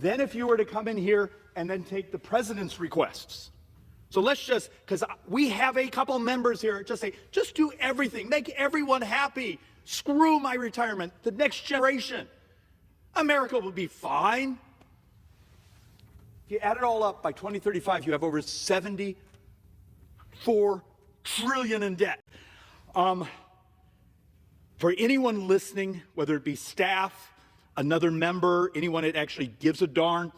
than if you were to come in here and then take the president's requests. So let's just, because we have a couple members here, just say, just do everything, make everyone happy. Screw my retirement, the next generation. America will be fine. If you add it all up, by 2035, you have over 74 trillion in debt. For anyone listening, whether it be staff, another member, anyone that actually gives a darn,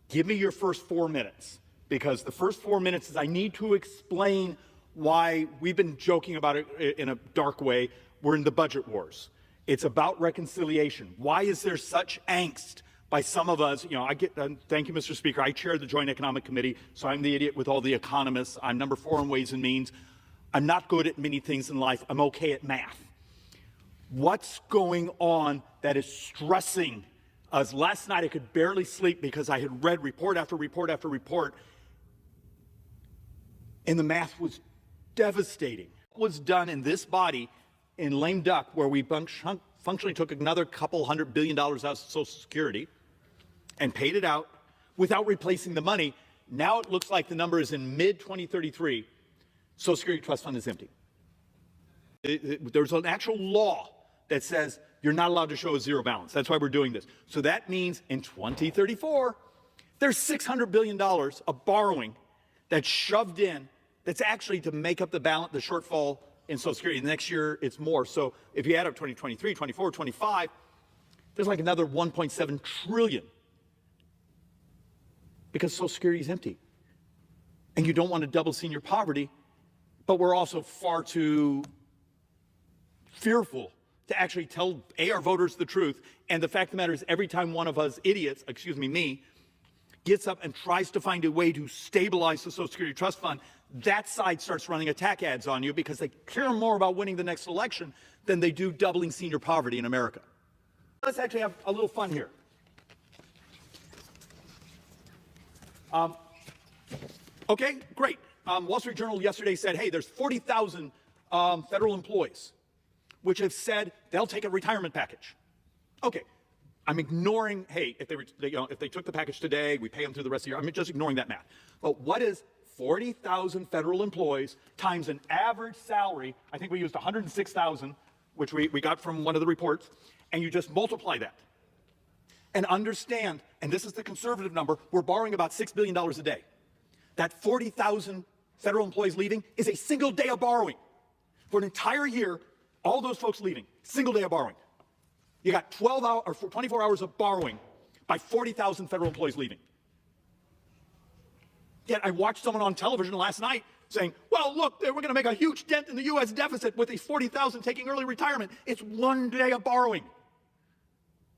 give me your first 4 minutes. Because the first 4 minutes is I need to explain why we've been joking about it in a dark way. We're in the budget wars. It's about reconciliation. Why is there such angst by some of us? You know, thank you, Mr. Speaker. I chair the Joint Economic Committee, so I'm the idiot with all the economists. I'm number 4 in Ways and Means. I'm not good at many things in life. I'm okay at math. What's going on that is stressing us? Last night I could barely sleep because I had read report after report after report, and the math was devastating. What was done in this body in lame duck, where we functionally took another couple $100 billion out of Social Security and paid it out without replacing the money. Now it looks like the number is in mid-2033. Social Security Trust Fund is empty. There's an actual law that says you're not allowed to show a zero balance. That's why we're doing this. So that means in 2034, there's $600 billion of borrowing that's shoved in that's actually to make up the balance, the shortfall in Social Security. The next year, it's more. So if you add up 2023, 24, 25, there's like another 1.7 trillion because Social Security is empty. And you don't want to double senior poverty, but we're also far too fearful to actually tell our voters the truth. And the fact of the matter is, every time one of us idiots, me, gets up and tries to find a way to stabilize the Social Security Trust Fund, that side starts running attack ads on you because they care more about winning the next election than they do doubling senior poverty in America. Let's actually have a little fun here. Okay, great. Wall Street Journal yesterday said, hey, there's 40,000 federal employees which have said they'll take a retirement package. Okay, I'm ignoring, hey, if they took the package today, we pay them through the rest of the year. I'm just ignoring that math. But what is 40,000 federal employees times an average salary? I think we used 106,000, which we got from one of the reports, and you just multiply that. And understand, and this is the conservative number, we're borrowing about $6 billion a day. That 40,000 federal employees leaving is a single day of borrowing. For an entire year, all those folks leaving, single day of borrowing. You got 12 hours or 24 hours of borrowing by 40,000 federal employees leaving. Yet I watched someone on television last night saying, well, look, we're going to make a huge dent in the U.S. deficit with these 40,000 taking early retirement. It's one day of borrowing.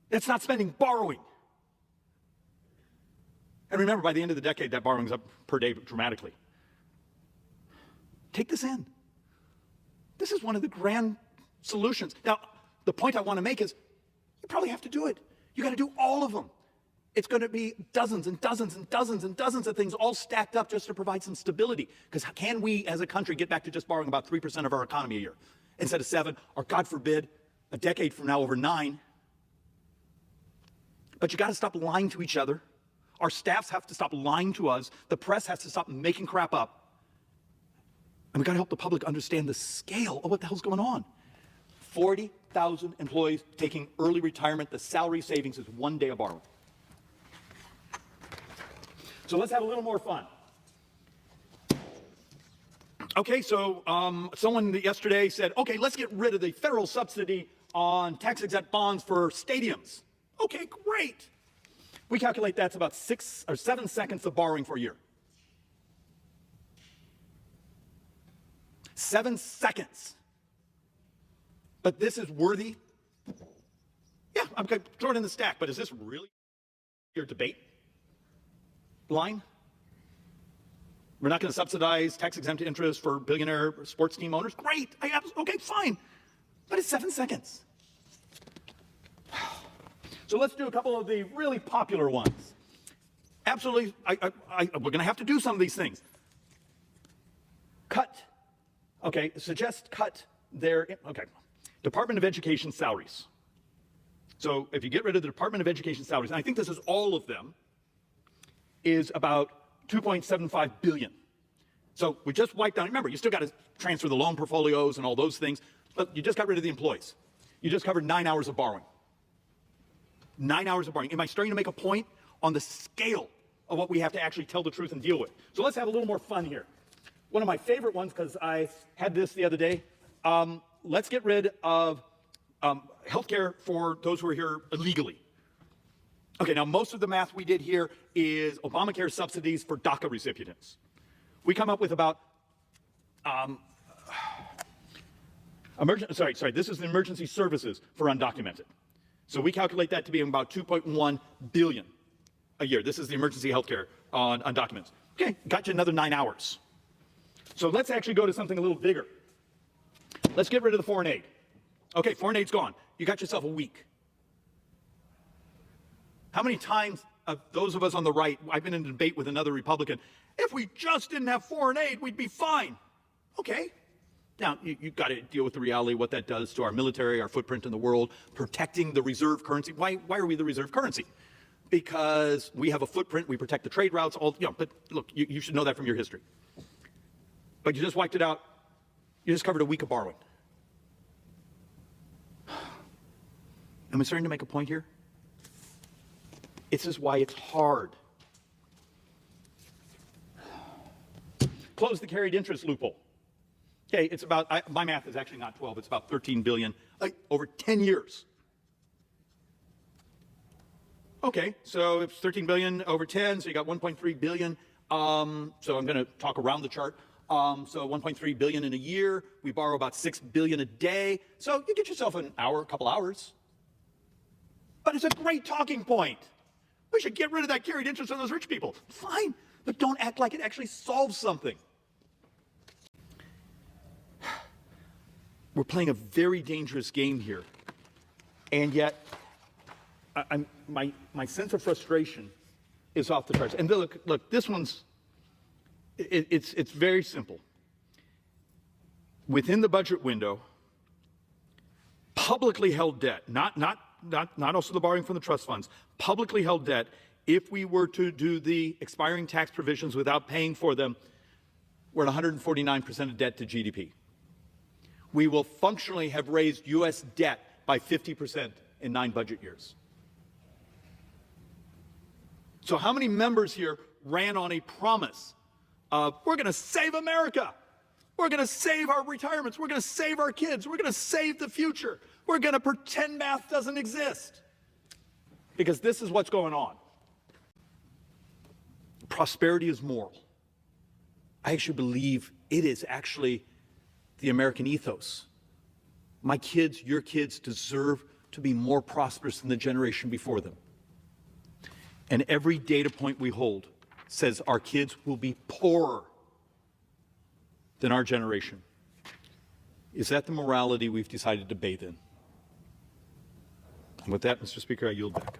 It's not spending, borrowing. And remember, by the end of the decade, that borrowing's up per day dramatically. Take this in. This is one of the grand solutions. Now, the point I want to make is you probably have to do it. You got to do all of them. It's going to be dozens and dozens and dozens and dozens of things all stacked up just to provide some stability. Because can we as a country get back to just borrowing about 3% of our economy a year instead of 7, or God forbid, a decade from now over 9? But you got to stop lying to each other. Our staffs have to stop lying to us. The press has to stop making crap up. And we got to help the public understand the scale of what the hell's going on. 40,000 employees taking early retirement. The salary savings is one day of borrowing. So let's have a little more fun. Okay, so someone yesterday said, okay, let's get rid of the federal subsidy on tax-exempt bonds for stadiums. Okay, great. We calculate that's about 6 or 7 seconds of borrowing for a year. 7 seconds. But this is worthy. Yeah, I'm going to throw it in the stack, but is this really your debate line? We're not going to subsidize tax-exempt interest for billionaire sports team owners? Great. Okay, fine. But it's 7 seconds. So let's do a couple of the really popular ones. Absolutely, we're going to have to do some of these things. Suggest cut their, Department of Education salaries. So if you get rid of the Department of Education salaries, and I think this is all of them, is about 2.75 billion. So we just wiped out, remember, you still got to transfer the loan portfolios and all those things, but you just got rid of the employees. You just covered 9 hours of borrowing. 9 hours of borrowing. Am I starting to make a point on the scale of what we have to actually tell the truth and deal with? So let's have a little more fun here. One of my favorite ones, because I had this the other day, let's get rid of healthcare for those who are here illegally. Okay, now most of the math we did here is Obamacare subsidies for DACA recipients. We come up with about, this is the emergency services for undocumented. So we calculate that to be about 2.1 billion a year. This is the emergency healthcare on undocumented. Okay, got you another 9 hours. So let's actually go to something a little bigger. Let's get rid of the foreign aid. Okay, foreign aid's gone. You got yourself a week. How many times, those of us on the right, I've been in a debate with another Republican, if we just didn't have foreign aid, we'd be fine. Okay. Now, you've got to deal with the reality of what that does to our military, our footprint in the world, protecting the reserve currency. Why are we the reserve currency? Because we have a footprint, we protect the trade routes, but look, you should know that from your history. But you just wiped it out. You just covered a week of borrowing. Am I starting to make a point here? This is why it's hard. Close the carried interest loophole. Okay, it's about, my math is actually not 12, it's about 13 billion over 10 years. Okay, so it's 13 billion over 10, so you got 1.3 billion. So I'm going to talk around the chart. So 1.3 billion in a year. We borrow about 6 billion a day. So you get yourself an hour, a couple hours. But it's a great talking point. We should get rid of that carried interest on those rich people. Fine, but don't act like it actually solves something. We're playing a very dangerous game here. And yet, my sense of frustration is off the charts. And look, this one's, it's very simple. Within the budget window, publicly held debt, not also the borrowing from the trust funds, publicly held debt, if we were to do the expiring tax provisions without paying for them, we're at 149% of debt to GDP. We will functionally have raised U.S. debt by 50% in 9 budget years. So how many members here ran on a promise of, we're going to save America, we're going to save our retirements, we're going to save our kids, we're going to save the future, we're going to pretend math doesn't exist? Because this is what's going on. Prosperity is moral. I actually believe it is actually the American ethos. My kids, your kids deserve to be more prosperous than the generation before them. And every data point we hold says our kids will be poorer than our generation. Is that the morality we've decided to bathe in? And with that, Mr. Speaker, I yield back.